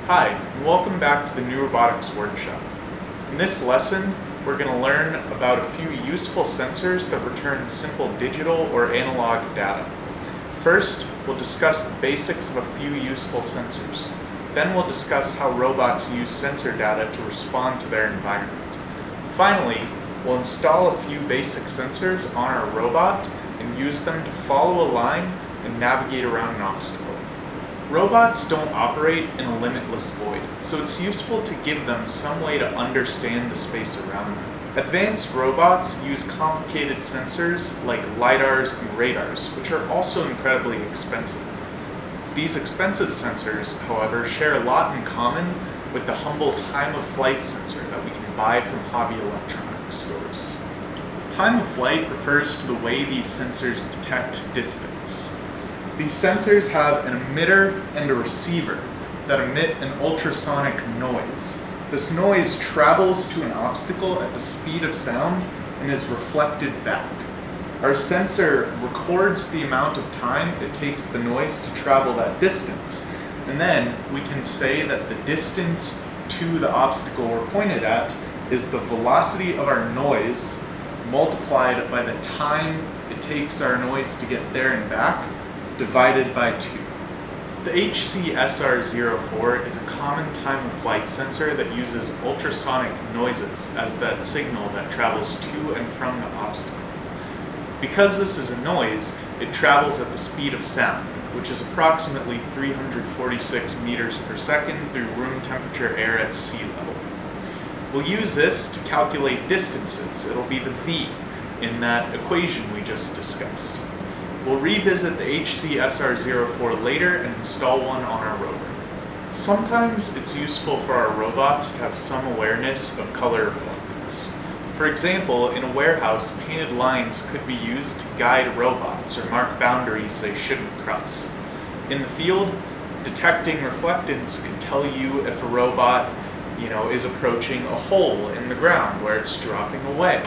Hi, and welcome back to the new robotics workshop. In this lesson, we're going to learn about a few useful sensors that return simple digital or analog data. First, we'll discuss the basics of a few useful sensors. Then we'll discuss how robots use sensor data to respond to their environment. Finally, we'll install a few basic sensors on our robot and use them to follow a line and navigate around an obstacle. Robots don't operate in a limitless void, so it's useful to give them some way to understand the space around them. Advanced robots use complicated sensors like lidars and radars, which are also incredibly expensive. These expensive sensors, however, share a lot in common with the humble time-of-flight sensor that we can buy from hobby electronics stores. Time of flight refers to the way these sensors detect distance. These sensors have an emitter and a receiver that emit an ultrasonic noise. This noise travels to an obstacle at the speed of sound and is reflected back. Our sensor records the amount of time it takes the noise to travel that distance, and then we can say that the distance to the obstacle we're pointed at is the velocity of our noise multiplied by the time it takes our noise to get there and back, divided by 2. The HCSR04 is a common time-of-flight sensor that uses ultrasonic noises as that signal that travels to and from the obstacle. Because this is a noise, it travels at the speed of sound, which is approximately 346 meters per second through room temperature air at sea level. We'll use this to calculate distances. It'll be the V in that equation we just discussed. We'll revisit the HCSR04 later and install one on our rover. Sometimes it's useful for our robots to have some awareness of color reflectance. For example, in a warehouse, painted lines could be used to guide robots or mark boundaries they shouldn't cross. In the field, detecting reflectance could tell you if a robot, is approaching a hole in the ground where it's dropping away.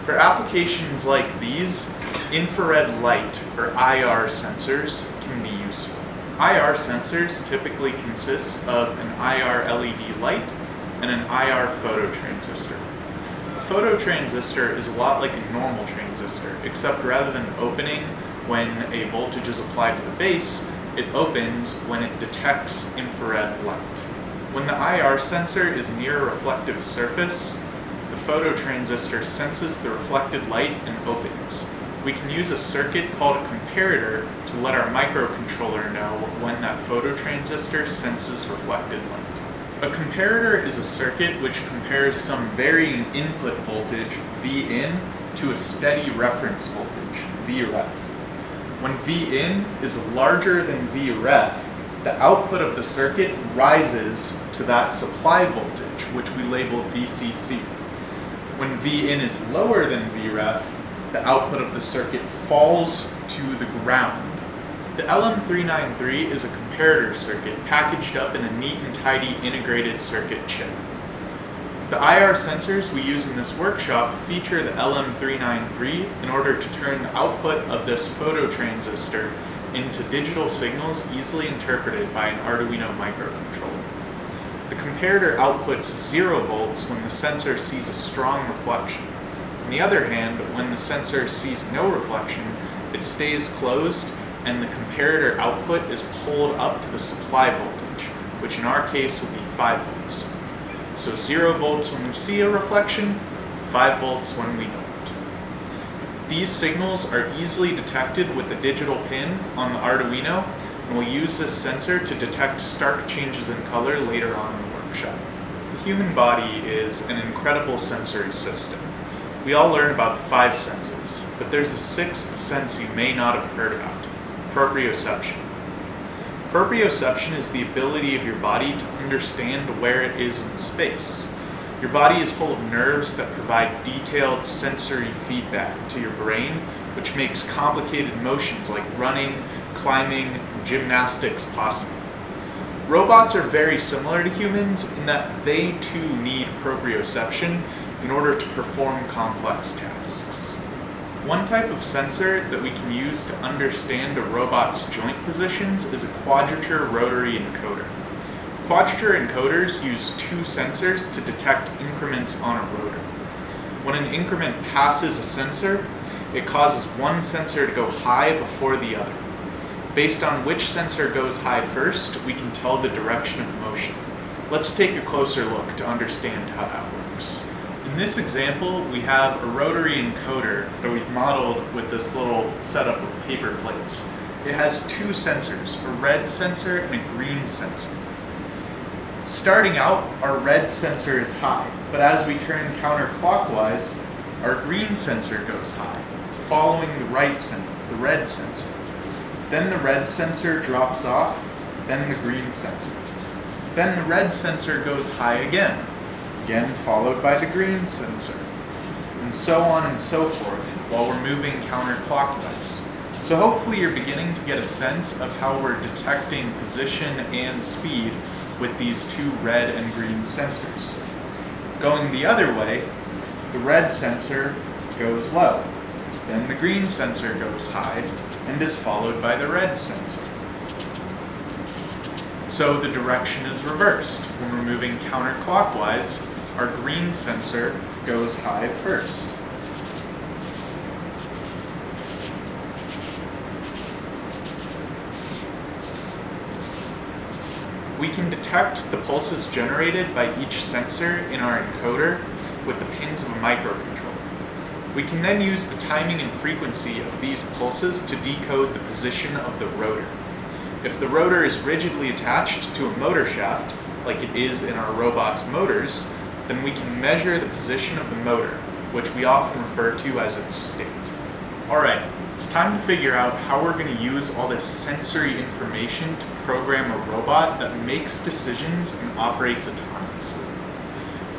For applications like these, infrared light, or IR sensors, can be useful. IR sensors typically consist of an IR LED light and an IR phototransistor. A phototransistor is a lot like a normal transistor, except rather than opening when a voltage is applied to the base, it opens when it detects infrared light. When the IR sensor is near a reflective surface, the phototransistor senses the reflected light and opens. We can use a circuit called a comparator to let our microcontroller know when that phototransistor senses reflected light. A comparator is a circuit which compares some varying input voltage, Vin, to a steady reference voltage, Vref. When Vin is larger than Vref, the output of the circuit rises to that supply voltage, which we label VCC. When Vin is lower than Vref, the output of the circuit falls to the ground. The LM393 is a comparator circuit packaged up in a neat and tidy integrated circuit chip. The IR sensors we use in this workshop feature the LM393 in order to turn the output of this phototransistor into digital signals easily interpreted by an Arduino microcontroller. The comparator outputs 0 volts when the sensor sees a strong reflection. On the other hand, when the sensor sees no reflection, it stays closed and the comparator output is pulled up to the supply voltage, which in our case will be 5 volts. So 0 volts when we see a reflection, 5 volts when we don't. These signals are easily detected with the digital pin on the Arduino, and we'll use this sensor to detect stark changes in color later on in the workshop. The human body is an incredible sensory system. We all learn about the 5 senses, but there's a 6th sense you may not have heard about, proprioception. Proprioception is the ability of your body to understand where it is in space. Your body is full of nerves that provide detailed sensory feedback to your brain, which makes complicated motions like running, climbing, and gymnastics possible. Robots are very similar to humans in that they too need proprioception in order to perform complex tasks. One type of sensor that we can use to understand a robot's joint positions is a quadrature rotary encoder. Quadrature encoders use two sensors to detect increments on a rotor. When an increment passes a sensor, it causes one sensor to go high before the other. Based on which sensor goes high first, we can tell the direction of motion. Let's take a closer look to understand how that works. In this example, we have a rotary encoder that we've modeled with this little setup of paper plates. It has two sensors, a red sensor and a green sensor. Starting out, our red sensor is high, but as we turn counterclockwise, our green sensor goes high, following the red sensor. Then the red sensor drops off, then the green sensor. Then the red sensor goes high again followed by the green sensor, and so on and so forth while we're moving counterclockwise. So hopefully you're beginning to get a sense of how we're detecting position and speed with these two red and green sensors. Going the other way, the red sensor goes low, then the green sensor goes high and is followed by the red sensor. So the direction is reversed. When we're moving counterclockwise, our green sensor goes high first. We can detect the pulses generated by each sensor in our encoder with the pins of a microcontroller. We can then use the timing and frequency of these pulses to decode the position of the rotor. If the rotor is rigidly attached to a motor shaft, like it is in our robot's motors, then we can measure the position of the motor, which we often refer to as its state. Alright, it's time to figure out how we're going to use all this sensory information to program a robot that makes decisions and operates autonomously.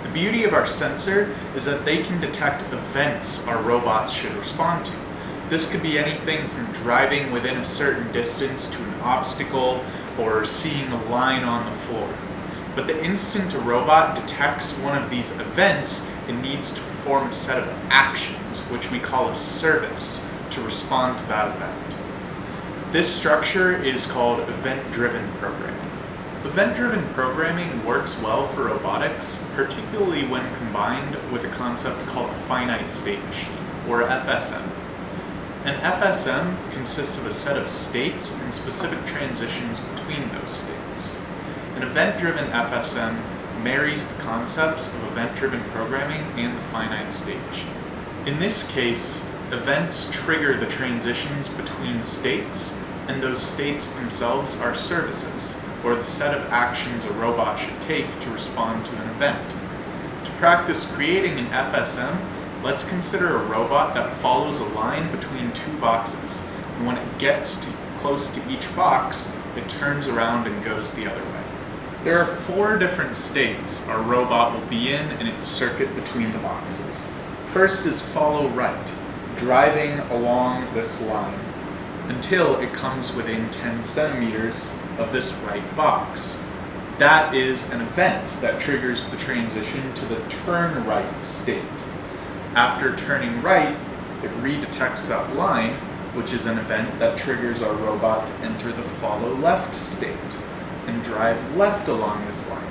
The beauty of our sensor is that they can detect events our robots should respond to. This could be anything from driving within a certain distance to an obstacle or seeing a line on the floor. But the instant a robot detects one of these events, it needs to perform a set of actions, which we call a service, to respond to that event. This structure is called event-driven programming. Event-driven programming works well for robotics, particularly when combined with a concept called the finite state machine, or FSM. An FSM consists of a set of states and specific transitions between those states. An event-driven FSM marries the concepts of event-driven programming and the finite state machine. In this case, events trigger the transitions between states, and those states themselves are services, or the set of actions a robot should take to respond to an event. To practice creating an FSM, let's consider a robot that follows a line between two boxes, and when it gets close to each box, it turns around and goes the other way. There are 4 different states our robot will be in its circuit between the boxes. First is follow right, driving along this line until it comes within 10 centimeters of this right box. That is an event that triggers the transition to the turn right state. After turning right, it redetects that line, which is an event that triggers our robot to enter the follow left state and drive left along this line.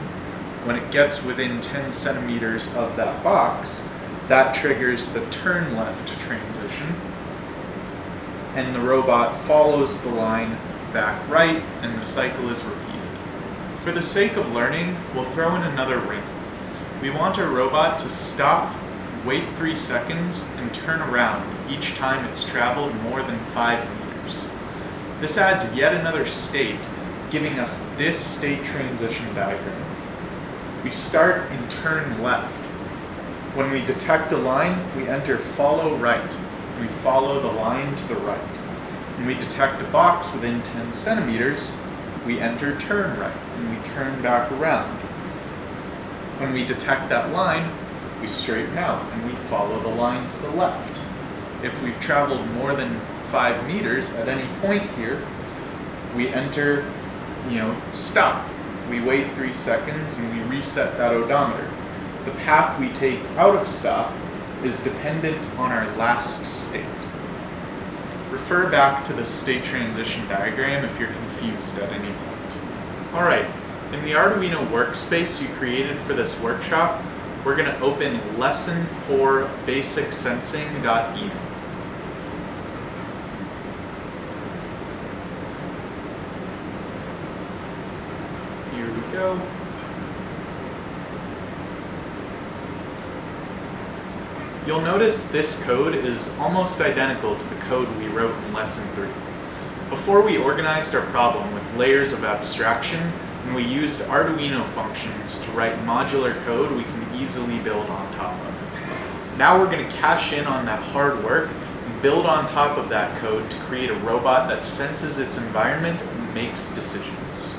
When it gets within 10 centimeters of that box, that triggers the turn left transition, and the robot follows the line back right, and the cycle is repeated. For the sake of learning, we'll throw in another wrinkle. We want our robot to stop, wait 3 seconds, and turn around each time it's traveled more than 5 meters. This adds yet another state, giving us this state transition diagram. We start and turn left. When we detect a line, we enter follow right. We follow the line to the right. When we detect a box within 10 centimeters, we enter turn right, and we turn back around. When we detect that line, we straighten out, and we follow the line to the left. If we've traveled more than 5 meters at any point here, we enter, stop. We wait 3 seconds, and we reset that odometer. The path we take out of stop is dependent on our last state. Refer back to the state transition diagram if you're confused at any point. Alright, In the Arduino workspace you created for this workshop, we're going to open Lesson 4 Basic Sensing.eno. Here we go. You'll notice this code is almost identical to the code we wrote in Lesson 3. Before we organized our problem with layers of abstraction, and we used Arduino functions to write modular code we can easily build on top of. Now we're going to cash in on that hard work and build on top of that code to create a robot that senses its environment and makes decisions.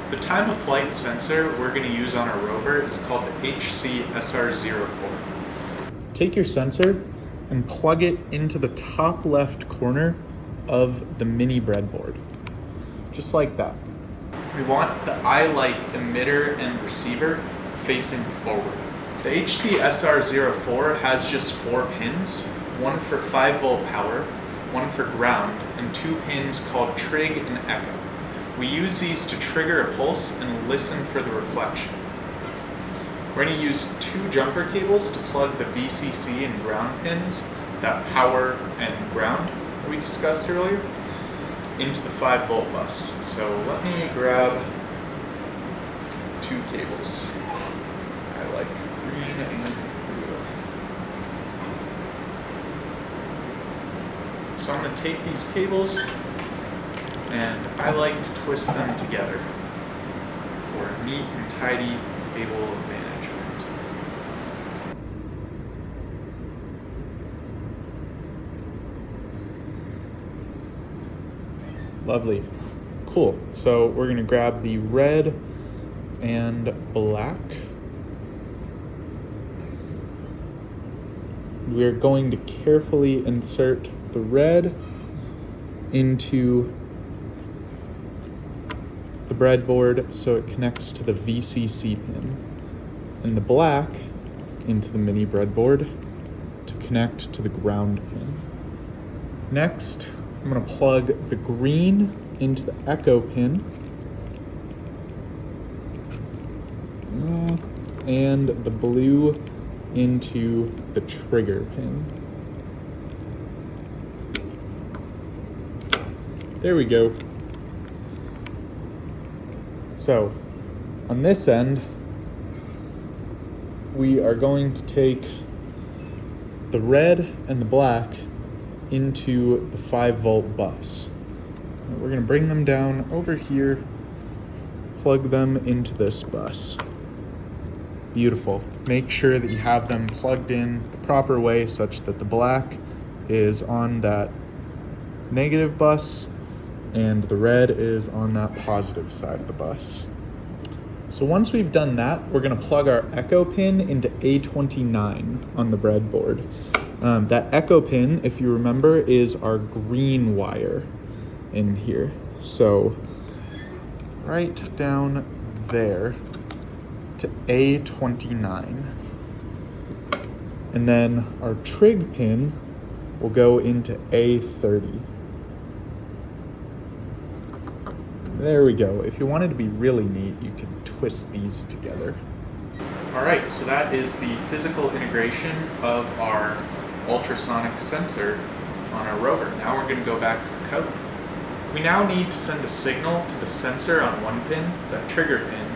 The time of flight sensor we're going to use on our rover is called the HC-SR04. Take your sensor and plug it into the top left corner of the mini breadboard, just like that. We want the eye-like emitter and receiver facing forward. The HC-SR04 has just 4 pins, one for 5-volt power, one for ground, and 2 pins called trig and echo. We use these to trigger a pulse and listen for the reflection. We're going to use 2 jumper cables to plug the VCC and ground pins, that power and ground that we discussed earlier, into the 5-volt bus. So let me grab 2 cables. I like green and blue. So I'm going to take these cables and I like to twist them together for a neat and tidy cable management. Lovely. Cool. So we're going to grab the red and black. We're going to carefully insert the red into the breadboard so it connects to the VCC pin, and the black into the mini breadboard to connect to the ground pin. Next, I'm going to plug the green into the echo pin and the blue into the trigger pin. There we go. So, on this end, we are going to take the red and the black into the 5-volt bus. We're going to bring them down over here, plug them into this bus. Beautiful. Make sure that you have them plugged in the proper way such that the black is on that negative bus and the red is on that positive side of the bus. So once we've done that, we're going to plug our echo pin into A29 on the breadboard. That echo pin, if you remember, is our green wire in here. So right down there to A29. And then our trig pin will go into A30. There we go. If you wanted to be really neat, you could twist these together. All right, so that is the physical integration of our ultrasonic sensor on our rover. Now we're going to go back to the code. We now need to send a signal to the sensor on one pin, that trigger pin,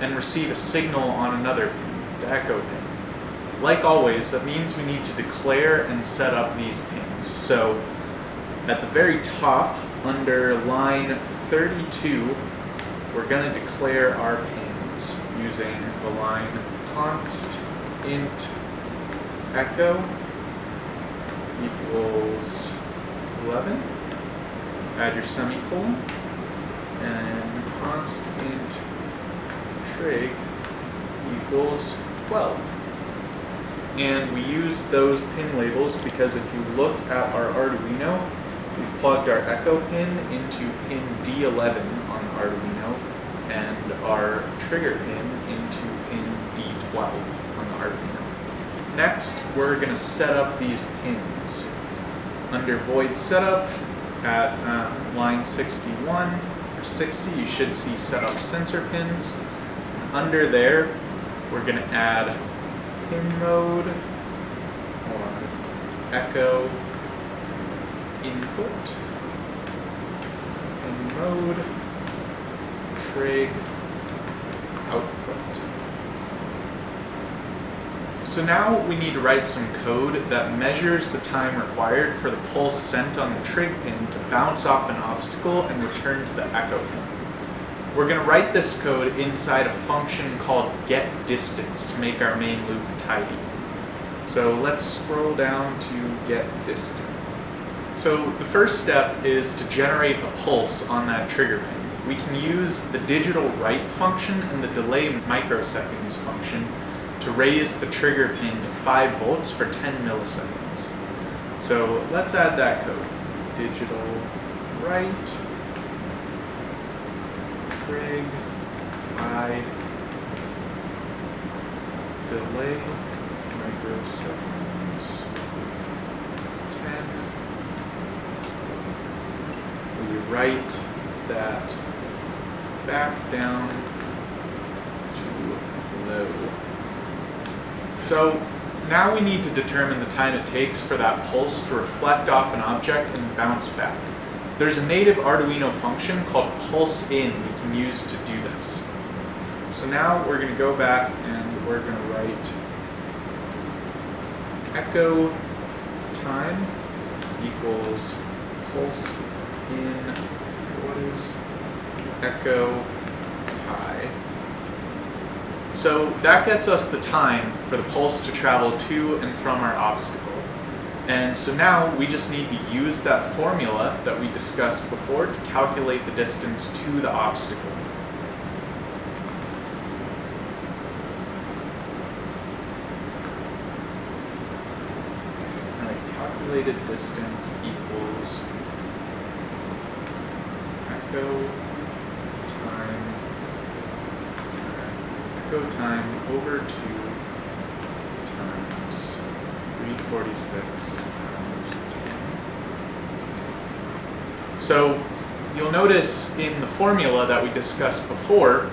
and receive a signal on another pin, the echo pin. Like always, that means we need to declare and set up these pins. So at the very top, under line 32, we're going to declare our pins using the line const int echo equals 11. Add your semicolon, and const int trig equals 12. And we use those pin labels because if you look at our Arduino, we've plugged our echo pin into pin D11 on the Arduino and our trigger pin into pin D12 on the Arduino. Next, we're going to set up these pins. Under void setup at line 61, for 60, you should see set up sensor pins. Under there, we're going to add pin mode, echo input, pin mode, trig output. So now we need to write some code that measures the time required for the pulse sent on the trig pin to bounce off an obstacle and return to the echo pin. We're going to write this code inside a function called getDistance to make our main loop tidy. So let's scroll down to getDistance. So the first step is to generate a pulse on that trigger pin. We can use the digital write function and the delay microseconds function to raise the trigger pin to 5 volts for 10 milliseconds. So let's add that code. Digital write trig I delay microseconds 10. We write that back down to low. So now we need to determine the time it takes for that pulse to reflect off an object and bounce back. There's a native Arduino function called pulseIn we can use to do this. So now we're going to go back and we're going to write echo time equals pulseIn, what is echo high? So that gets us the time for the pulse to travel to and from our obstacle. And so now we just need to use that formula that we discussed before to calculate the distance to the obstacle. Alright, calculated distance equals echo time over 2 times 346 times 10. So you'll notice in the formula that we discussed before,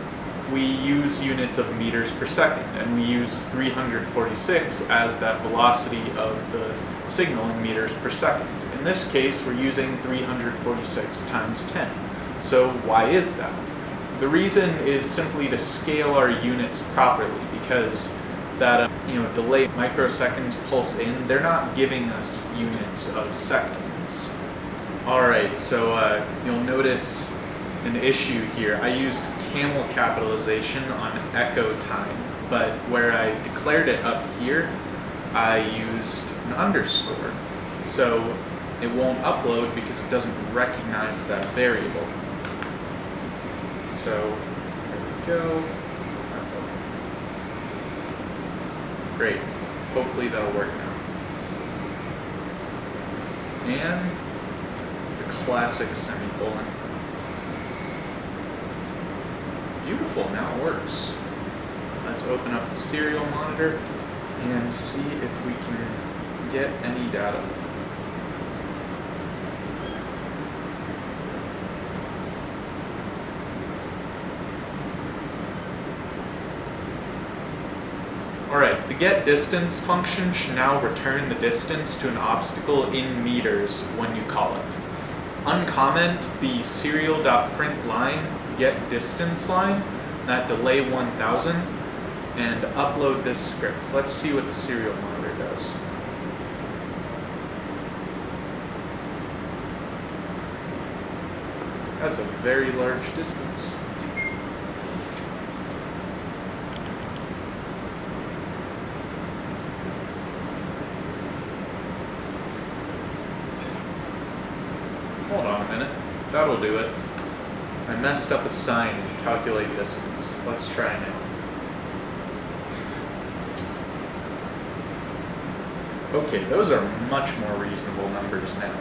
we use units of meters per second, and we use 346 as that velocity of the signal in meters per second. In this case, we're using 346 times 10. So why is that? The reason is simply to scale our units properly, because that delay microseconds pulse in, they're not giving us units of seconds. Alright, so you'll notice an issue here. I used camel capitalization on echo time, but where I declared it up here, I used an underscore. So it won't upload because it doesn't recognize that variable. So there we go. Great. Hopefully that'll work now. And the classic semicolon. Beautiful, now it works. Let's open up the serial monitor and see if we can get any data. Alright, the getDistance function should now return the distance to an obstacle in meters when you call it. Uncomment the serial.print line getDistance line, that delay 1000, and upload this script. Let's see what the serial monitor does. That's a very large distance. Hold on a minute. That'll do it. I messed up a sign if you calculate distance. Let's try now. Okay, those are much more reasonable numbers now.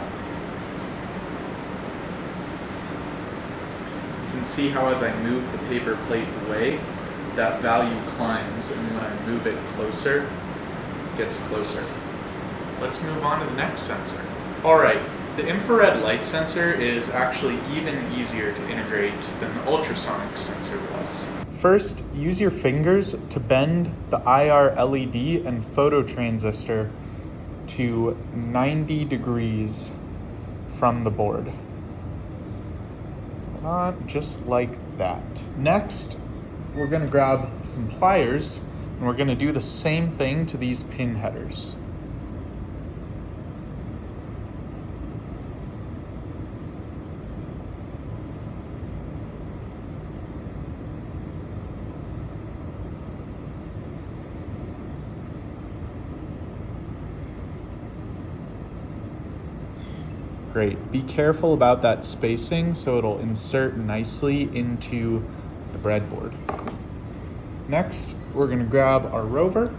You can see how as I move the paper plate away, that value climbs, and when I move it closer, it gets closer. Let's move on to the next sensor. Alright, The infrared light sensor is actually even easier to integrate than the ultrasonic sensor was. First, use your fingers to bend the IR LED and phototransistor to 90 degrees from the board. Not just like that. Next, we're going to grab some pliers and we're going to do the same thing to these pin headers. Great. Be careful about that spacing so it'll insert nicely into the breadboard. Next, we're going to grab our rover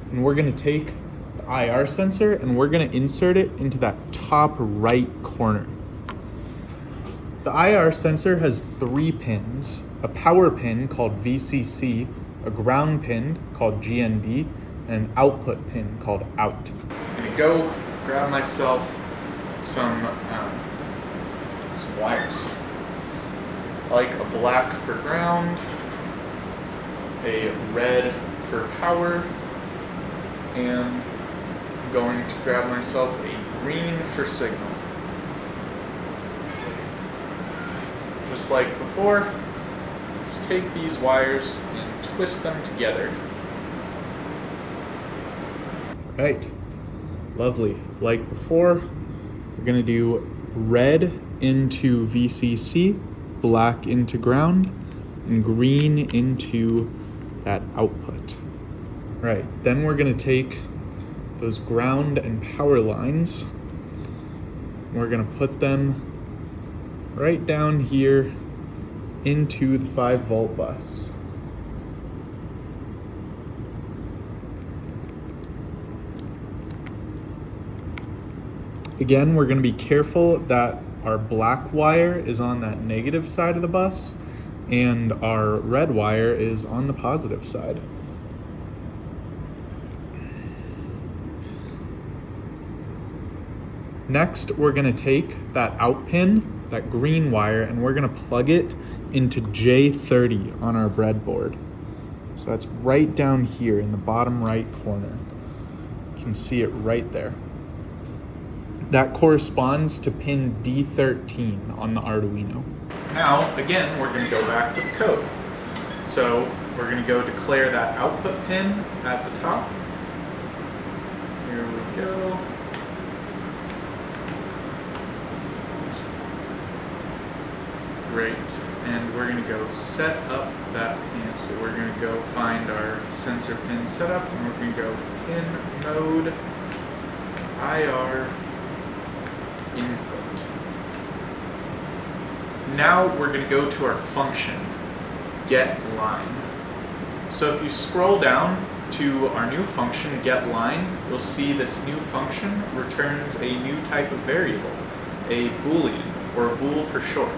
and we're going to take the IR sensor and we're going to insert it into that top right corner. The IR sensor has 3 pins, a power pin called VCC, a ground pin called GND, and an output pin called out. I'm going to go grab myself some wires. I like a black for ground, a red for power, and I'm going to grab myself a green for signal. Just like before, let's take these wires and twist them together. Right. Lovely. Like before, we're going to do red into VCC, black into ground, and green into that output. Right. Then we're going to take those ground and power lines, and we're going to put them right down here into the 5-volt bus. Again, we're going to be careful that our black wire is on that negative side of the bus and our red wire is on the positive side. Next, we're going to take that out pin, that green wire, and we're going to plug it into J30 on our breadboard. So that's right down here in the bottom right corner. You can see it right there. That corresponds to pin D13 on the Arduino. Now, again, we're going to go back to the code. So we're going to go declare that output pin at the top. Here we go. Great. And we're going to go set up that pin. So we're going to go find our sensor pin setup, and we're going to go pin mode IR input. Now we're going to go to our function, getLine. So if you scroll down to our new function, getLine, you'll see this new function returns a new type of variable, a Boolean, or bool for short.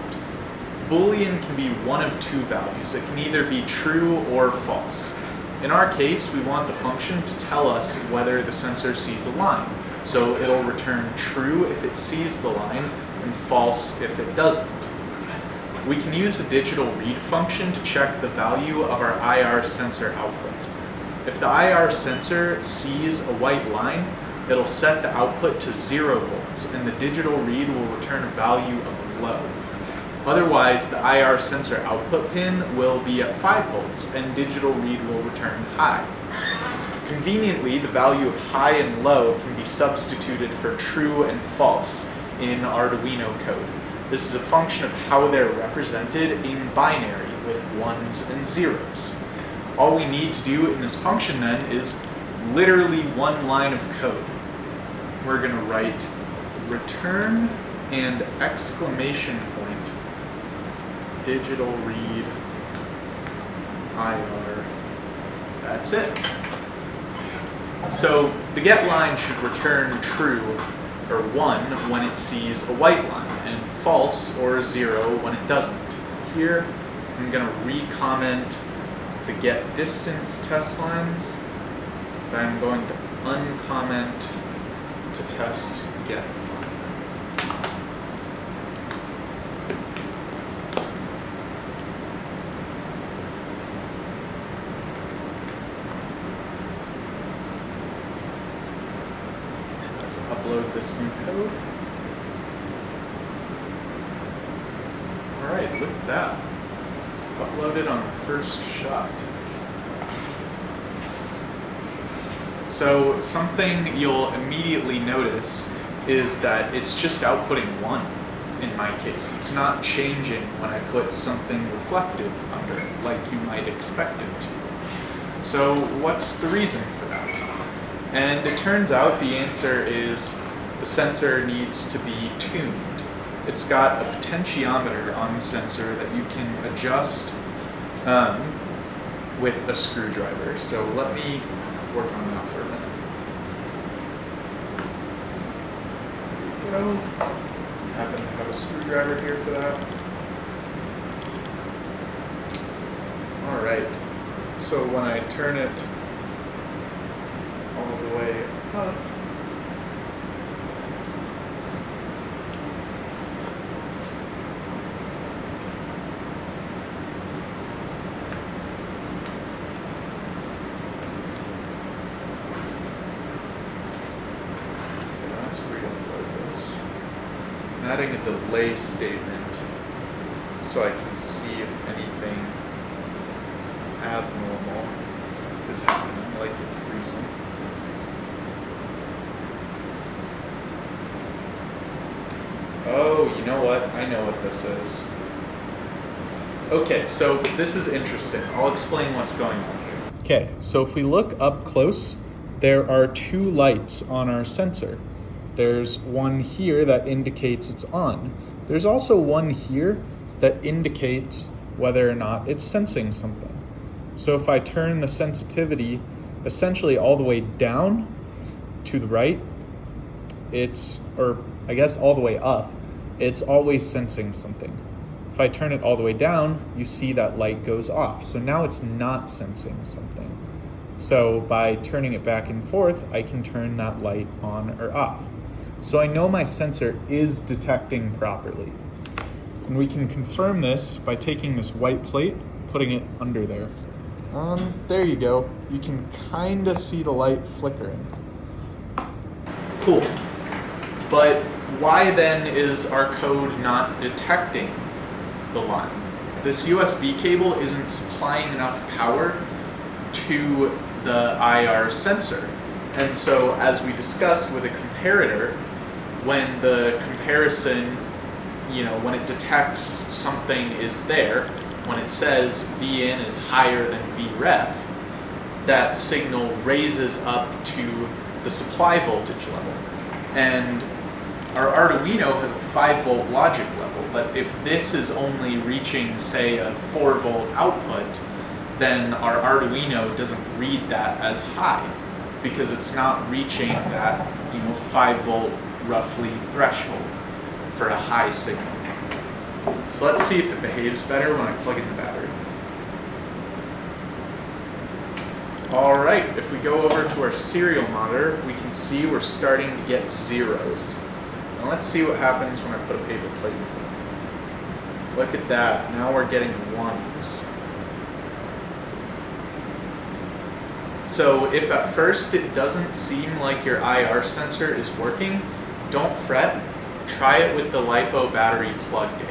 Boolean can be one of 2 values. It can either be true or false. In our case, we want the function to tell us whether the sensor sees a line. So it'll return true if it sees the line and false if it doesn't. We can use the digital read function to check the value of our IR sensor output. If the IR sensor sees a white line, it'll set the output to 0 volts and the digital read will return a value of low. Otherwise, the IR sensor output pin will be at 5 volts and digital read will return high. Conveniently, the value of high and low can be substituted for true and false in Arduino code. This is a function of how they're represented in binary with 1s and 0s. All we need to do in this function then is literally 1 line of code. We're going to write return and exclamation point digital read IR. That's it. So the get line should return true or 1 when it sees a white line and false or 0 when it doesn't. Here I'm going to re-comment the get distance test lines, but I'm going to uncomment to test get. Let's upload this new code. All right, look at that. Uploaded on the first shot. So something you'll immediately notice is that it's just outputting 1 in my case. It's not changing when I put something reflective under it, like you might expect it to. So what's the reason for that? And it turns out the answer is the sensor needs to be tuned. It's got a potentiometer on the sensor that you can adjust with a screwdriver. So let me work on that for a minute. There we go. Happen to have a screwdriver here for that. All right. So when I turn it all the way up, adding a delay statement so I can see if anything abnormal is happening, like it freezing. Oh, you know what? I know what this is. Okay, so this is interesting. I'll explain what's going on here. Okay, so if we look up close, there are 2 lights on our sensor. There's one here that indicates it's on. There's also one here that indicates whether or not it's sensing something. So if I turn the sensitivity essentially all the way down to the right, or I guess all the way up, it's always sensing something. If I turn it all the way down, you see that light goes off. So now it's not sensing something. So by turning it back and forth, I can turn that light on or off. So I know my sensor is detecting properly. And we can confirm this by taking this white plate, putting it under there. There you go. You can kind of see the light flickering. Cool. But why then is our code not detecting the line? This USB cable isn't supplying enough power to the IR sensor. And so as we discussed with a comparator, when the comparison, when it detects something is there, when it says Vin is higher than Vref, that signal raises up to the supply voltage level. And our Arduino has a 5-volt logic level, but if this is only reaching, say, a 4-volt output, then our Arduino doesn't read that as high because it's not reaching that 5-volt roughly threshold for a high signal. So let's see if it behaves better when I plug in the battery. All right, if we go over to our serial monitor, we can see we're starting to get zeros. Now let's see what happens when I put a paper plate in front of it. Look at that, now we're getting 1s. So if at first it doesn't seem like your IR sensor is working, don't fret, try it with the LiPo battery plugged in.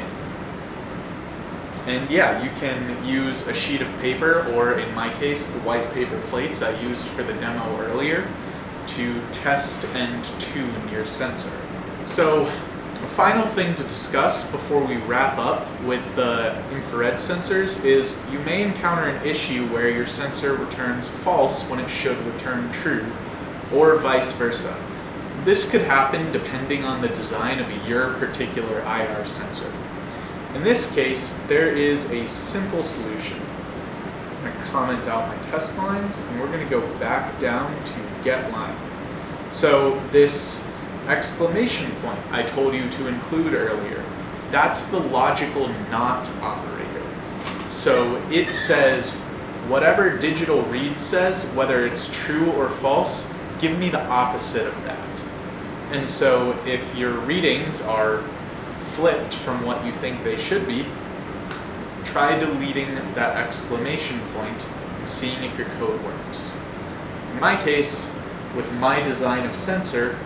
And yeah, you can use a sheet of paper, or in my case, the white paper plates I used for the demo earlier, to test and tune your sensor. So a final thing to discuss before we wrap up with the infrared sensors is you may encounter an issue where your sensor returns false when it should return true, or vice versa. This could happen depending on the design of your particular IR sensor. In this case, there is a simple solution. I'm going to comment out my test lines, and we're going to go back down to get line. So this exclamation point I told you to include earlier, that's the logical not operator. So it says, whatever digital read says, whether it's true or false, give me the opposite of that. And so if your readings are flipped from what you think they should be, try deleting that exclamation point and seeing if your code works. In my case, with my design of sensor,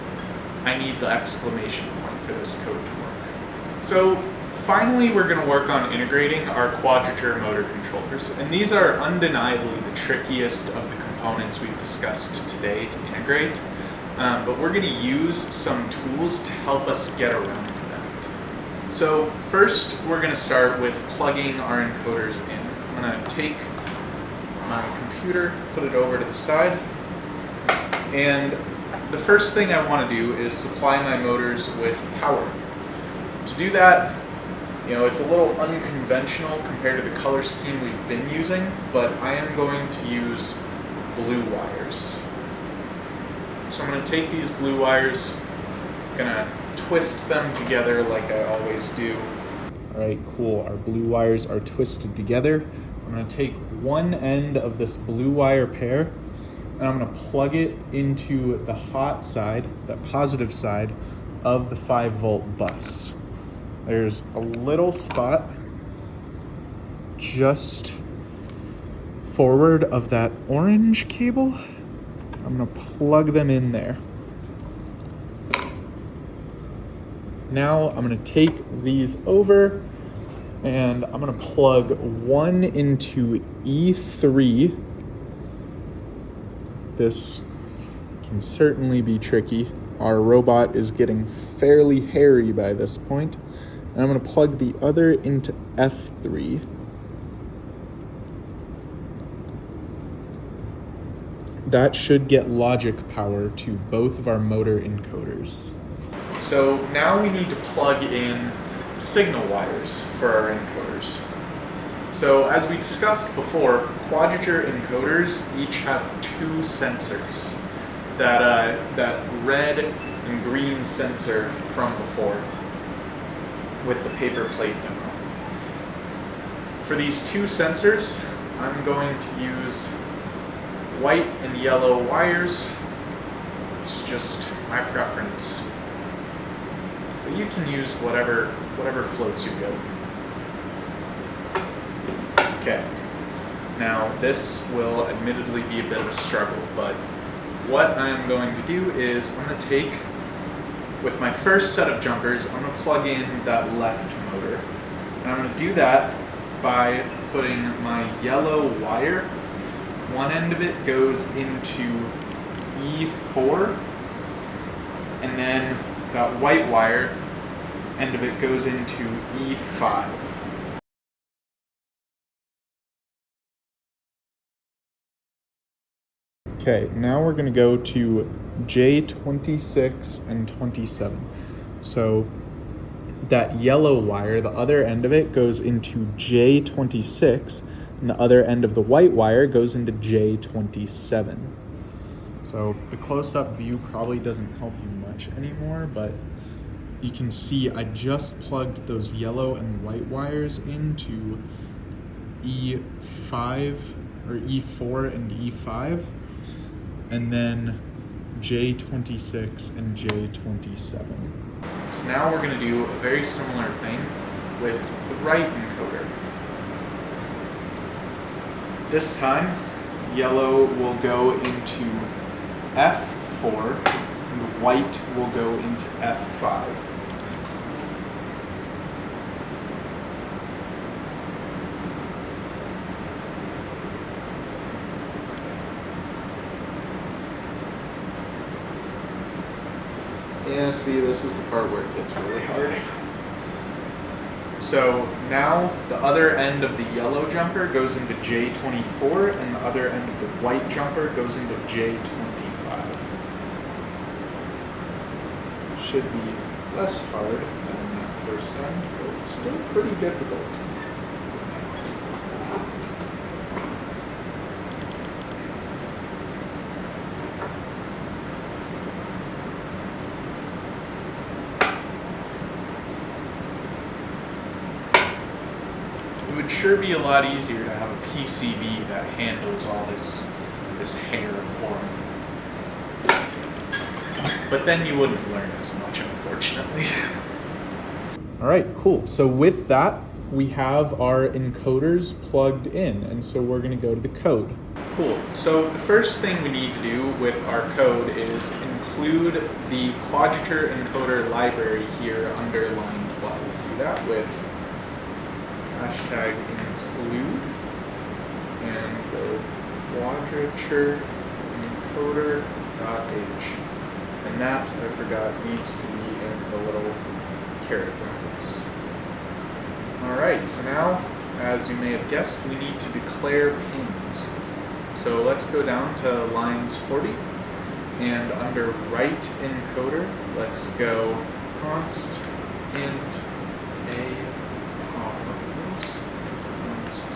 I need the exclamation point for this code to work. So finally, we're going to work on integrating our quadrature motor controllers. And these are undeniably the trickiest of the components we've discussed today to integrate. But we're going to use some tools to help us get around that. So first, we're going to start with plugging our encoders in. I'm going to take my computer, put it over to the side, and the first thing I want to do is supply my motors with power. To do that, it's a little unconventional compared to the color scheme we've been using, but I am going to use blue wires. So I'm going to take these blue wires, I'm going to twist them together like I always do. All right, cool. Our blue wires are twisted together. I'm going to take one end of this blue wire pair, and I'm going to plug it into the hot side, the positive side of the 5-volt bus. There's a little spot just forward of that orange cable. I'm going to plug them in there. Now I'm going to take these over and I'm going to plug one into E3. This can certainly be tricky. Our robot is getting fairly hairy by this point. And I'm going to plug the other into F3. That should get logic power to both of our motor encoders. So now we need to plug in signal wires for our encoders. So as we discussed before, quadrature encoders each have two sensors. That red and green sensor from before with the paper plate demo. For these two sensors, I'm going to use white and yellow wires. It's just my preference. But you can use whatever floats your boat. Okay. Now this will admittedly be a bit of a struggle, but what I'm going to do is I'm going to take, with my first set of jumpers, I'm going to plug in that left motor. And I'm going to do that by putting my yellow wire, one end of it goes into E4, and then that white wire, end of it goes into E5. Okay, now we're going to go to J26 and 27. So that yellow wire, the other end of it goes into J26, and the other end of the white wire goes into J27. So the close-up view probably doesn't help you much anymore, but you can see I just plugged those yellow and white wires into E5 or E4 and E5, and then J26 and J27. So now we're going to do a very similar thing with the right encoder. This time, yellow will go into F4 and white will go into F5. Yeah, see, this is the part where it gets really hard. So now the other end of the yellow jumper goes into J24 and the other end of the white jumper goes into J25. Should be less hard than that first end, but it's still pretty difficult. It would sure be a lot easier to have a PCB that handles all this hair for me. but then you wouldn't learn as much, unfortunately. All right, cool. So with that, we have our encoders plugged in, and so we're going to go to the code. Cool. So the first thing we need to do with our code is include the quadrature encoder library here under line 12. Do that with hashtag include and go quadrature encoder.h. And that, I forgot, needs to be in the little caret brackets. Alright, so now, as you may have guessed, we need to declare pins. So let's go down to lines 40, and under write encoder, let's go const int a pos const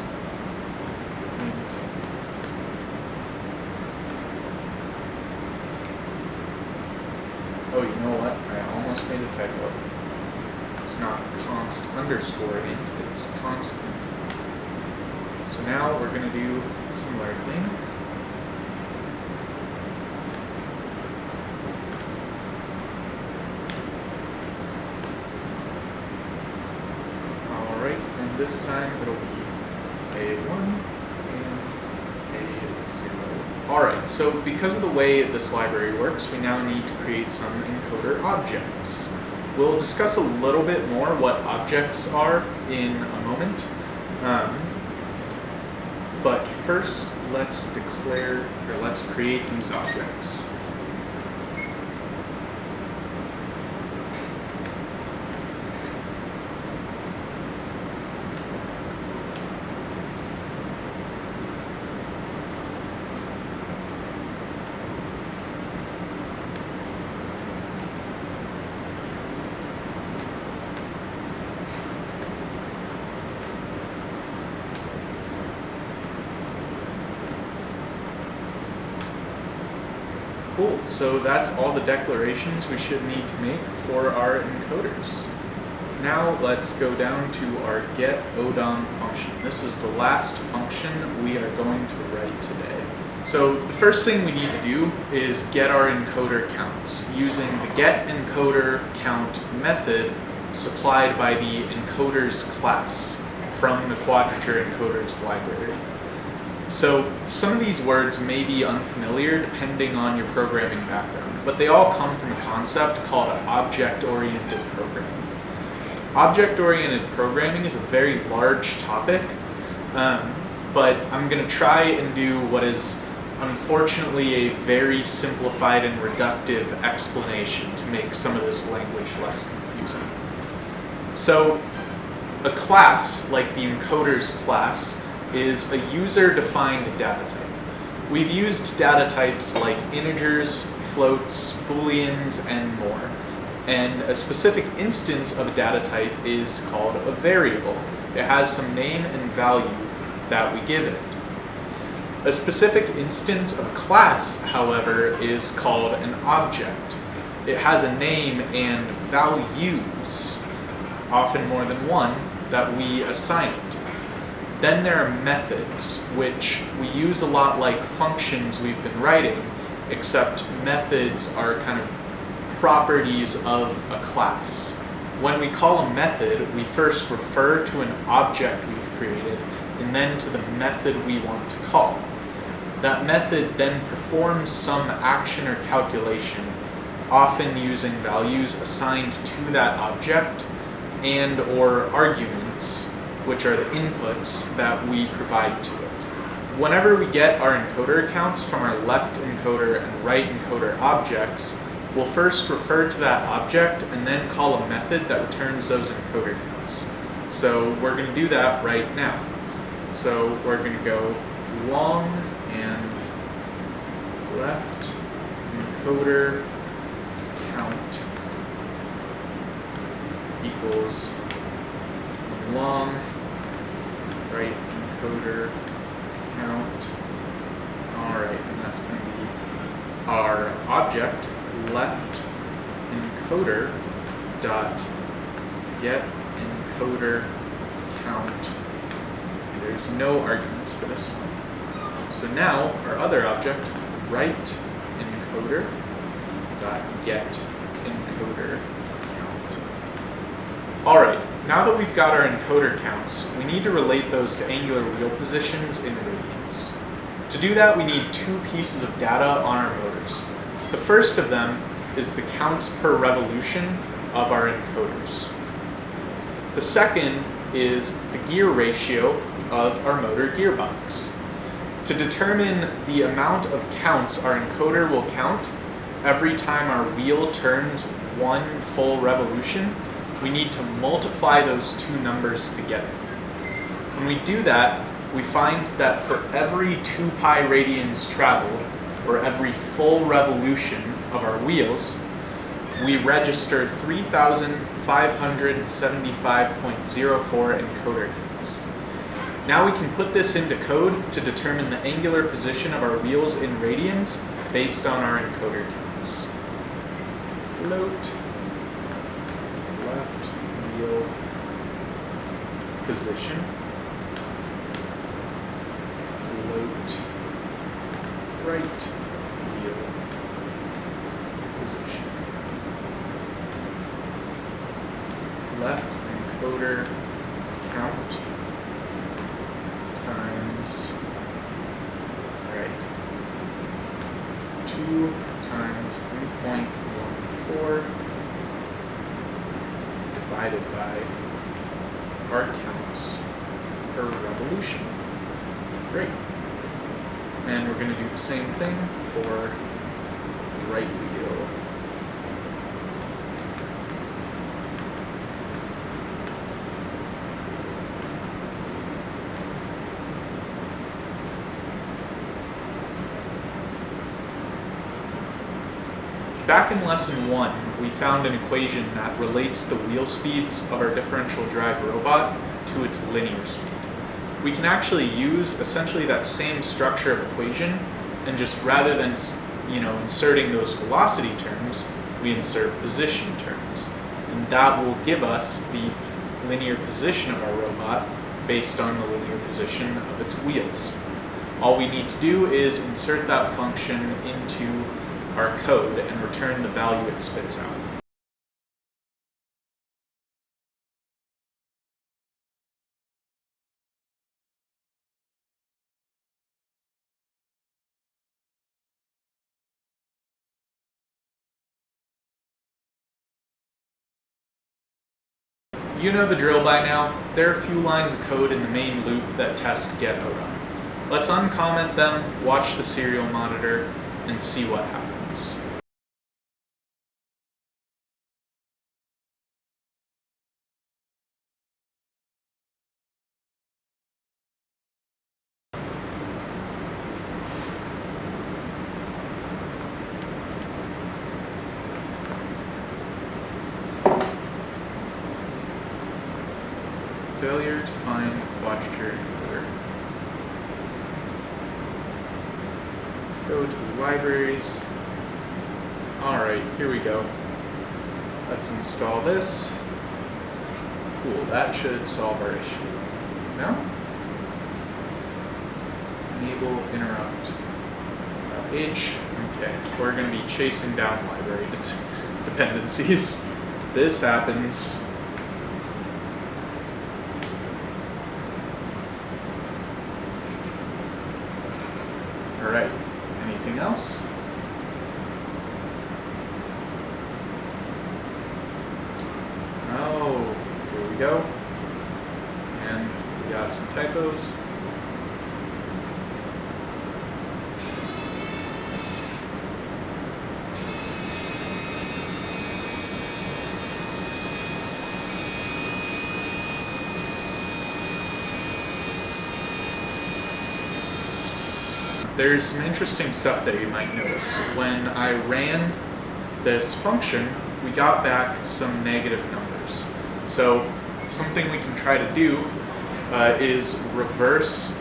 int. Oh, you know what? I almost made a typo. It's not const underscore int, it's const int. So now we're going to do a similar thing. Alright, and this time it'll be A1 and A0. Alright, so because of the way this library works, we now need to create some encoder objects. We'll discuss a little bit more what objects are in a moment. But first, let's create these objects. Cool, so that's all the declarations we should need to make for our encoders. Now let's go down to our getODOM function. This is the last function we are going to write today. So the first thing we need to do is get our encoder counts using the getEncoderCount method supplied by the encoders class from the quadrature encoders library. So some of these words may be unfamiliar depending on your programming background, but they all come from a concept called object-oriented programming. Object-oriented programming is a very large topic, but I'm going to try and do what is unfortunately a very simplified and reductive explanation to make some of this language less confusing. So a class, like the encoders class, is a user-defined data type. We've used data types like integers, floats, booleans, and more. And a specific instance of a data type is called a variable. It has some name and value that we give it. A specific instance of a class, however, is called an object. It has a name and values, often more than one, that we assign it. Then there are methods, which we use a lot like functions we've been writing, except methods are kind of properties of a class. When we call a method, we first refer to an object we've created, and then to the method we want to call. That method then performs some action or calculation, often using values assigned to that object and or arguments, which are the inputs that we provide to it. Whenever we get our encoder counts from our left encoder and right encoder objects, we'll first refer to that object and then call a method that returns those encoder counts. So we're going to do that right now. So we're going to go long and left encoder count equals long right encoder count. Alright, and that's going to be our object left encoder dot get encoder count. There's no arguments for this one. So now our other object, right encoder get encoder count. Alright, now that we've got our encoder counts, we need to relate those to angular wheel positions in radians. To do that, we need two pieces of data on our motors. The first of them is the counts per revolution of our encoders. The second is the gear ratio of our motor gearbox. To determine the amount of counts our encoder will count every time our wheel turns one full revolution, we need to multiply those two numbers together. When we do that, we find that for every 2 pi radians traveled, or every full revolution of our wheels, we register 3,575.04 encoder counts. Now we can put this into code to determine the angular position of our wheels in radians based on our encoder counts. Float left wheel position. Float right wheel position. Left encoder count times right. 2 times 3.14 divided by our counts per revolution. Great. And we're going to do the same thing for right wheel. Back in lesson 1, we found an equation that relates the wheel speeds of our differential drive robot to its linear speed. We can actually use essentially that same structure of equation, and just rather than inserting those velocity terms, we insert position terms. And that will give us the linear position of our robot based on the linear position of its wheels. All we need to do is insert that function into our code and return the value it spits out. You know the drill by now. There are a few lines of code in the main loop that test get out on. Let's uncomment them, watch the serial monitor, and see what happens. Failure to find quadrature encoder. Let's go to the libraries. Alright, here we go. Let's install this. Cool, that should solve our issue. No? Enable interrupt H. Okay, we're going to be chasing down library dependencies. This happens. Alright, anything else? Oh, here we go. And we got some typos. There's some interesting stuff that you might notice. When I ran this function, we got back some negative numbers. So something we can try to do is reverse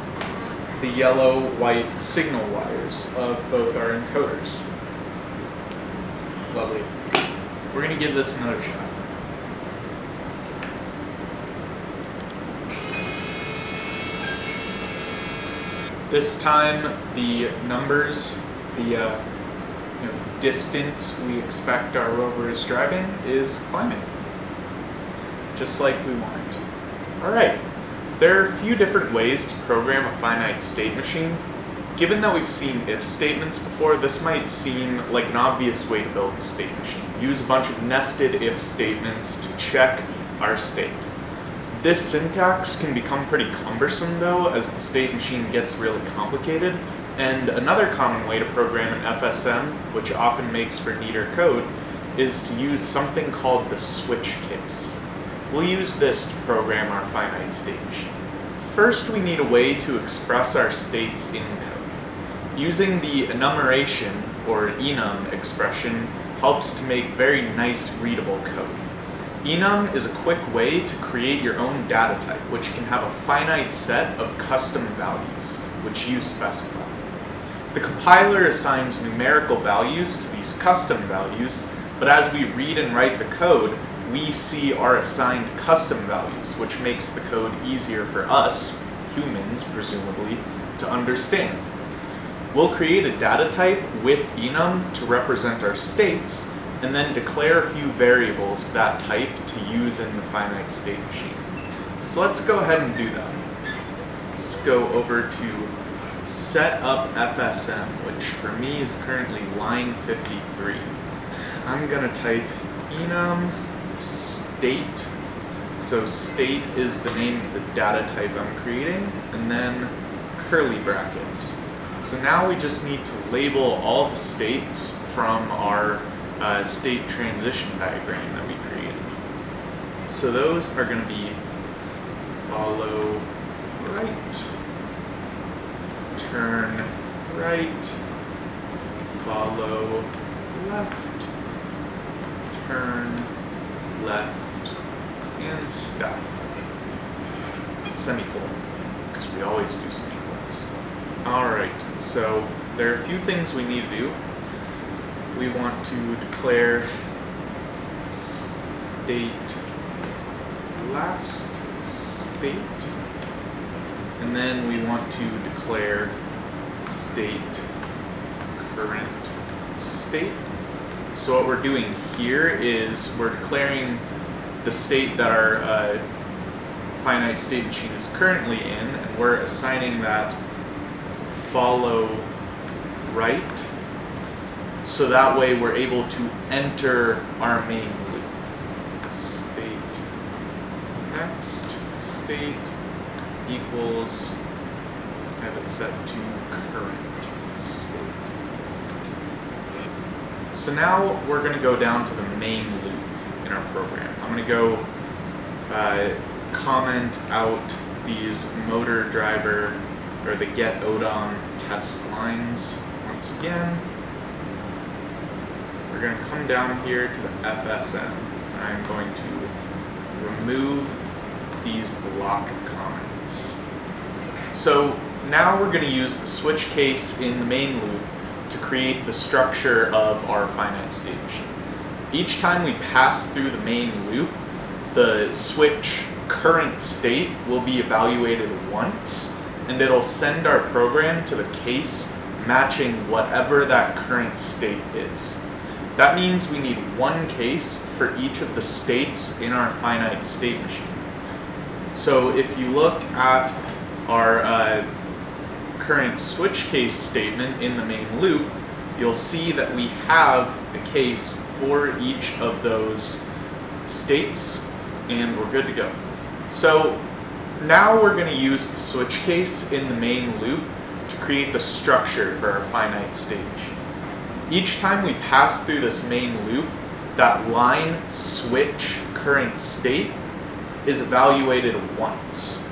the yellow-white signal wires of both our encoders. Lovely. We're going to give this another shot. This time, the numbers, the distance we expect our rover is driving is climbing, just like we want. All right, there are a few different ways to program a finite state machine. Given that we've seen if statements before, this might seem like an obvious way to build a state machine. Use a bunch of nested if statements to check our state. This syntax can become pretty cumbersome though, as the state machine gets really complicated. And another common way to program an FSM, which often makes for neater code, is to use something called the switch case. We'll use this to program our finite state machine. First, we need a way to express our states in code. Using the enumeration, or enum expression, helps to make very nice readable code. Enum is a quick way to create your own data type, which can have a finite set of custom values, which you specify. The compiler assigns numerical values to these custom values, but as we read and write the code, we see our assigned custom values, which makes the code easier for us, humans presumably, to understand. We'll create a data type with enum to represent our states, and then declare a few variables of that type to use in the finite state machine. So let's go ahead and do that. Let's go over to set up FSM, which for me is currently line 53. I'm gonna type enum state. So state is the name of the data type I'm creating, and then curly brackets. So now we just need to label all the states from our state transition diagram that we created. So those are going to be follow right, turn right, follow left, turn left, and stop. Semicolon, because we always do semicolons. Alright, so there are a few things we need to do. We want to declare state last state, and then we want to declare state current state. So what we're doing here is we're declaring the state that our finite state machine is currently in, and we're assigning that follow right, so that way we're able to enter our main loop. State next state equals, I have it set to current state. So now we're going to go down to the main loop in our program. I'm going to go comment out these motor driver, or the get odom test lines once again. We're going to come down here to the FSM. I'm going to remove these block comments. So now we're going to use the switch case in the main loop to create the structure of our finite state machine. Each time we pass through the main loop, the switch current state will be evaluated once, and it'll send our program to the case matching whatever that current state is. That means we need one case for each of the states in our finite state machine. So if you look at our current switch case statement in the main loop, you'll see that we have a case for each of those states, and we're good to go. So now we're going to use the switch case in the main loop to create the structure for our finite state machine. Each time we pass through this main loop, that line switch current state is evaluated once.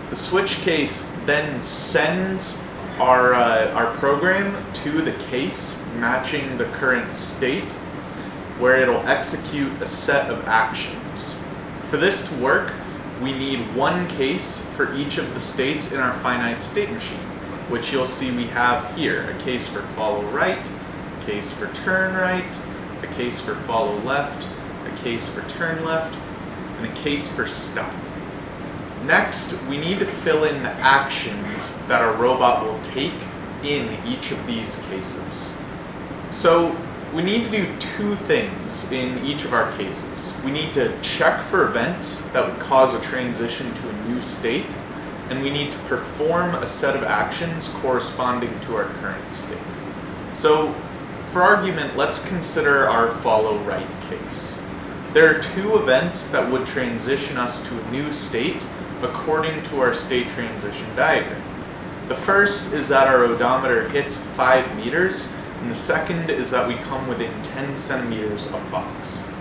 The switch case then sends our program to the case matching the current state, where it'll execute a set of actions. For this to work, we need one case for each of the states in our finite state machine, which you'll see we have here. A case for follow right, a case for turn right, a case for follow left, a case for turn left, and a case for stop. Next, we need to fill in the actions that our robot will take in each of these cases. So we need to do two things in each of our cases. We need to check for events that would cause a transition to a new state, and we need to perform a set of actions corresponding to our current state. So for argument, let's consider our follow right case. There are two events that would transition us to a new state according to our state transition diagram. The first is that our odometer hits 5 meters, and the second is that we come within 10 centimeters of box.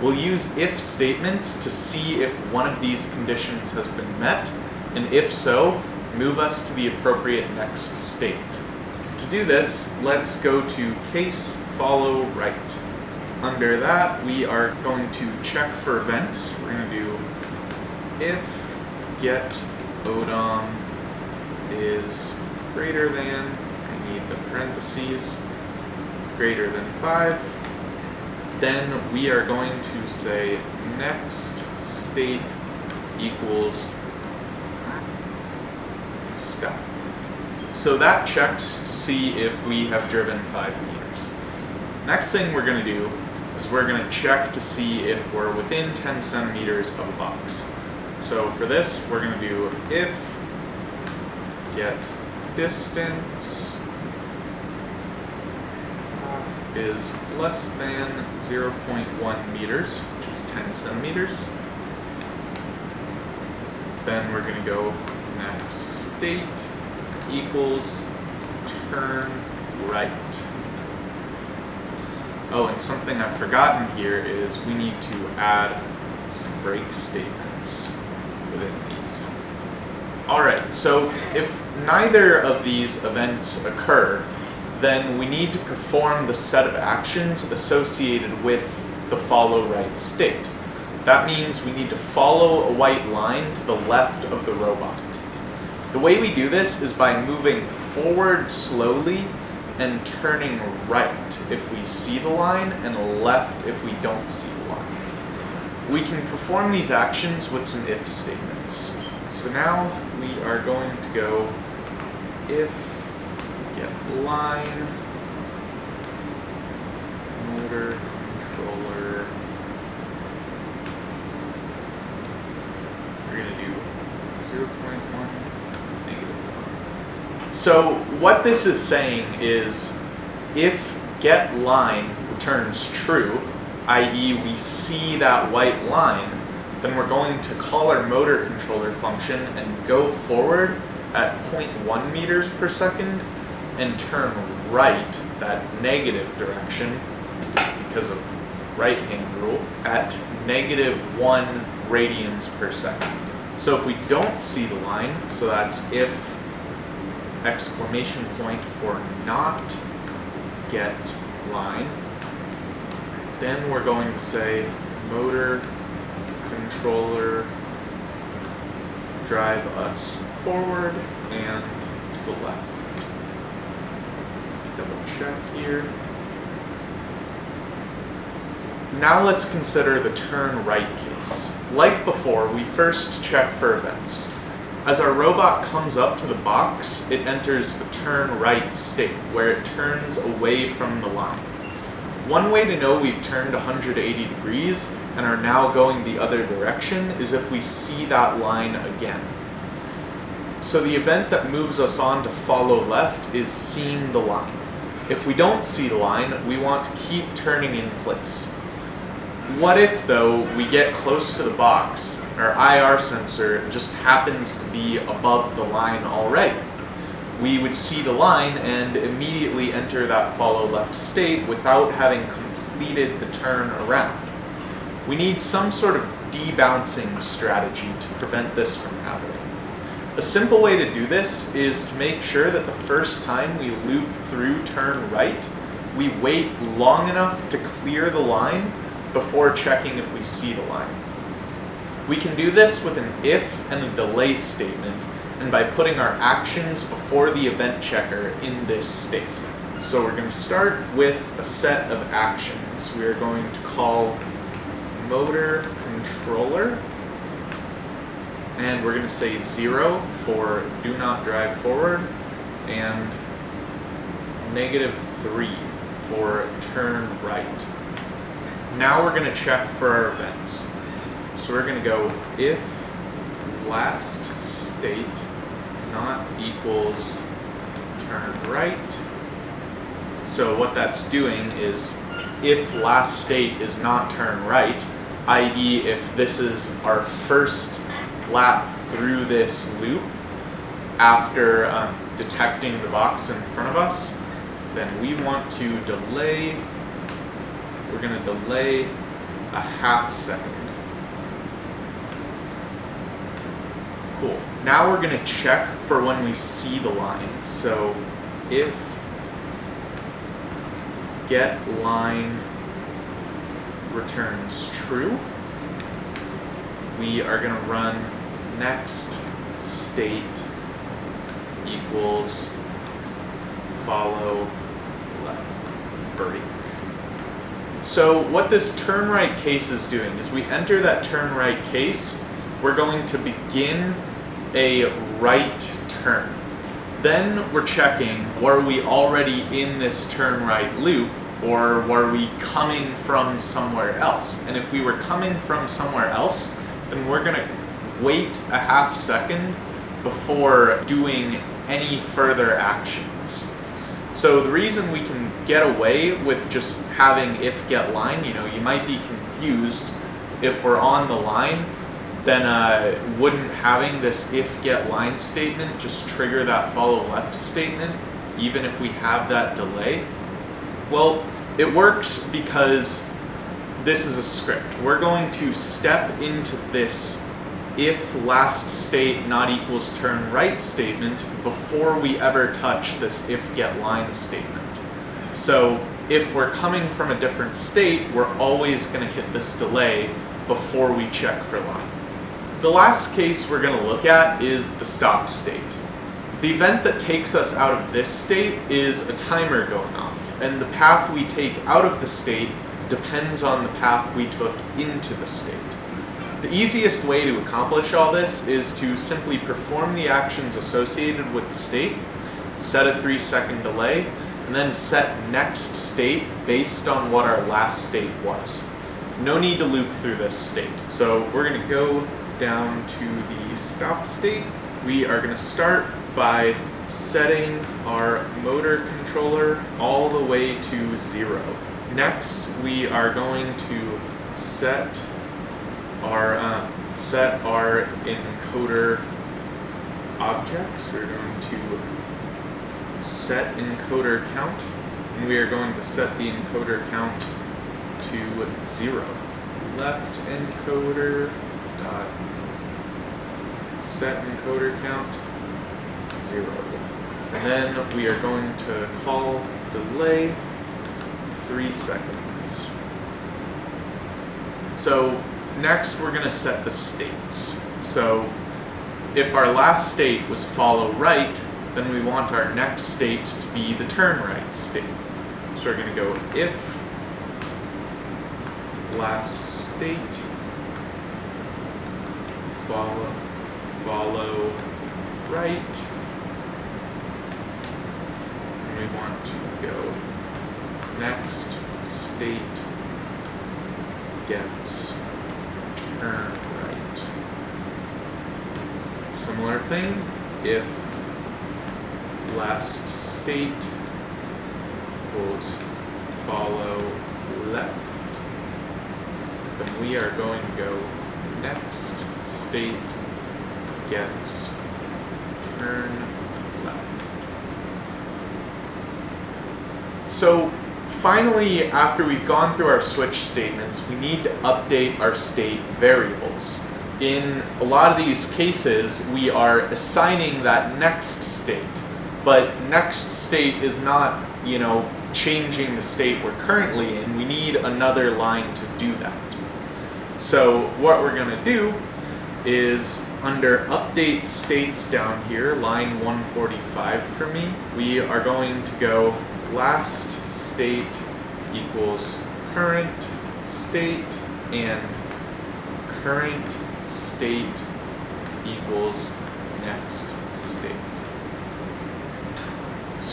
We'll use if statements to see if one of these conditions has been met, and if so, move us to the appropriate next state. To do this, let's go to case follow right. Under that, we are going to check for events. We're going to do if get odom is greater than, I need the parentheses, greater than 5. Then we are going to say next state equals step. So that checks to see if we have driven 5 meters. Next thing we're going to do is we're going to check to see if we're within 10 centimeters of a box. So for this, we're going to do if get distance is less than 0.1 meters, which is 10 centimeters. Then we're going to go next state equals turn right. Oh, and something I've forgotten here is we need to add some break statements within these. Alright, so if neither of these events occur, then we need to perform the set of actions associated with the follow right state. That means we need to follow a white line to the left of the robot. The way we do this is by moving forward slowly and turning right if we see the line and left if we don't see the line. We can perform these actions with some if statements. So now we are going to go if get line motor controller. We're going to do 0.1 -1. So what this is saying is if get line returns true, i.e. we see that white line, then we're going to call our motor controller function and go forward at 0.1 meters per second and turn right, that negative direction, because of right hand rule, at -1 radians per second. So if we don't see the line, so that's if exclamation point for not get line, then we're going to say motor controller drive us forward and to the left. Double check here. Now let's consider the turn right case. Like before, we first check for events. As our robot comes up to the box, it enters the turn right state, where it turns away from the line. One way to know we've turned 180 degrees and are now going the other direction is if we see that line again. So the event that moves us on to follow left is seeing the line. If we don't see the line, we want to keep turning in place. What if, though, we get close to the box, our IR sensor just happens to be above the line already? We would see the line and immediately enter that follow left state without having completed the turn around. We need some sort of debouncing strategy to prevent this from happening. A simple way to do this is to make sure that the first time we loop through turn right, we wait long enough to clear the line before checking if we see the line. We can do this with an if and a delay statement, and by putting our actions before the event checker in this state. So we're going to start with a set of actions. We are going to call motor controller, and we're going to say 0 for do not drive forward, and -3 for turn right. Now we're going to check for our events. So we're going to go if last state not equals turn right. So what that's doing is if last state is not turn right, i.e. if this is our first lap through this loop after detecting the box in front of us, then we want to delay, we're going to delay a half second. Cool. Now we're going to check for when we see the line. So if get line returns true, we are going to run next state equals follow left break. So what this turn right case is doing is we enter that turn right case, we're going to begin a right turn. Then we're checking, were we already in this turn right loop, or were we coming from somewhere else? And if we were coming from somewhere else, then we're going to wait a half second before doing any further actions. So the reason we can get away with just having if get line, you might be confused if we're on the line, then wouldn't having this if get line statement just trigger that follow left statement, even if we have that delay? Well, it works because this is a script. We're going to step into this if last state not equals turn right statement before we ever touch this if get line statement. So if we're coming from a different state, we're always going to hit this delay before we check for line. The last case we're going to look at is the stop state. The event that takes us out of this state is a timer going off, and the path we take out of the state depends on the path we took into the state. The easiest way to accomplish all this is to simply perform the actions associated with the state, set a 3-second delay, and then set next state based on what our last state was. No need to loop through this state. So we're going to go down to the stop state. We are going to start by setting our motor controller all the way to 0. Next, we are going to set our encoder objects. We're going to set encoder count, and we are going to set the encoder count to 0. Left encoder dot set encoder count 0. And then we are going to call delay 3 seconds. So next we're going to set the states. So if our last state was follow right, then we want our next state to be the turn right state. So we're going to go if last state follow right, and we want to go next state gets turn right. Similar thing, if last state equals follow left, then we are going to go next state gets turn left. So finally, after we've gone through our switch statements, we need to update our state variables. In a lot of these cases, we are assigning that next state, but next state is not, changing the state we're currently in. We need another line to do that. So what we're going to do is under update states down here, line 145 for me, we are going to go last state equals current state, and current state equals next state.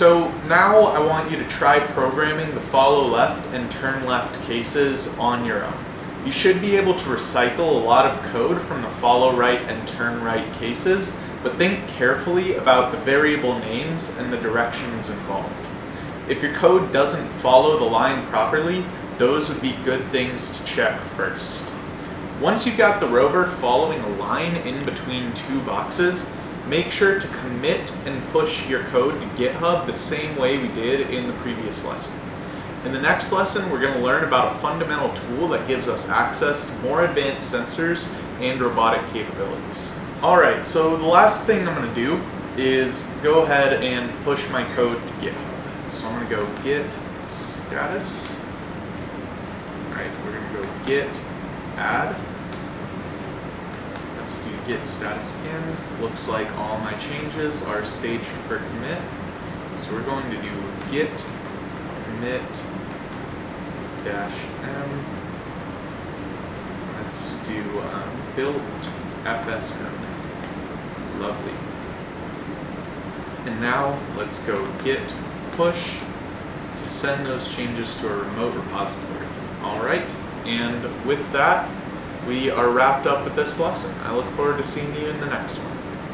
So now I want you to try programming the follow left and turn left cases on your own. You should be able to recycle a lot of code from the follow right and turn right cases, but think carefully about the variable names and the directions involved. If your code doesn't follow the line properly, those would be good things to check first. Once you've got the rover following a line in between two boxes, make sure to commit and push your code to GitHub the same way we did in the previous lesson. In the next lesson, we're going to learn about a fundamental tool that gives us access to more advanced sensors and robotic capabilities. Alright, so the last thing I'm going to do is go ahead and push my code to GitHub. So I'm going to go git status. Alright, we're going to go git add. Let's do git status again. Looks like all my changes are staged for commit. So we're going to do git commit -m. Let's do built fsm. Lovely. And now let's go git push to send those changes to a remote repository. Alright, and with that, we are wrapped up with this lesson. I look forward to seeing you in the next one.